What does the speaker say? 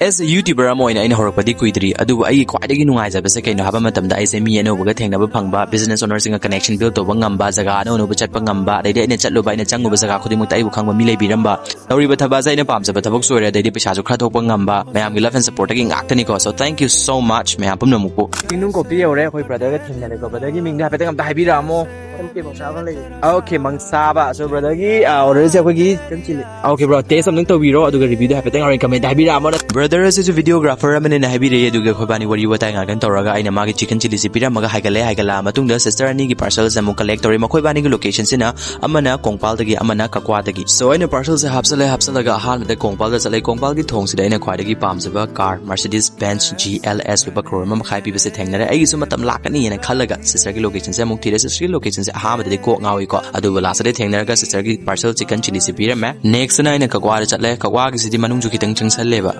As a YouTuber ama oina aina horakpadi kuidri adubu ai khwaidagi nungaijabase kaino haba matamda aise mi anobuga thengnaba phangba business owners inga connection build toba ngamba jaga anobu chatpa ngamba daidi aina chatluba aina changuba jaga khudimukta aibu khangba mi leibiramba tawriba thabaja aina pamjaba thabak soire daidi paisa ju khra thokpa ngamba mayamgi love and support agi ngaktani ko so thank you so much mayam pumna mukpo Tingnung kopi yore khoi brother ga thengnale ko brother gi mingda hapetang am ta haibiramo Okay mangsaba so brother gi order se khoi gi okay bro taste something to biro aduga review da hapetang arin comment haibiramo brother as a videographer amane na habire aduga khobani wari watai nga kan toraga aina magi chicken chili si piramaga haigala matungda sister ani gi parcels amu collect tori makhoi bani gi location sina amana kongpal dagi amana kakwa dagi so aina parcels se hapsalaga han da kongpal da chalai kongpal gi thong sida aina khwaidagi pamjaba car Mercedes Benz GLS lupa crore mam khai pi base thengnare ai gi su matam lakani ena khalaga sister gi location se amuk thire sister gi location se ha ma de ko ngawi ko adu la sa de thengnaraga sister gi parcel chicken chili si pirama next na aina kakwa da chatle kakwa gi sidi manung ju kitang changsal leba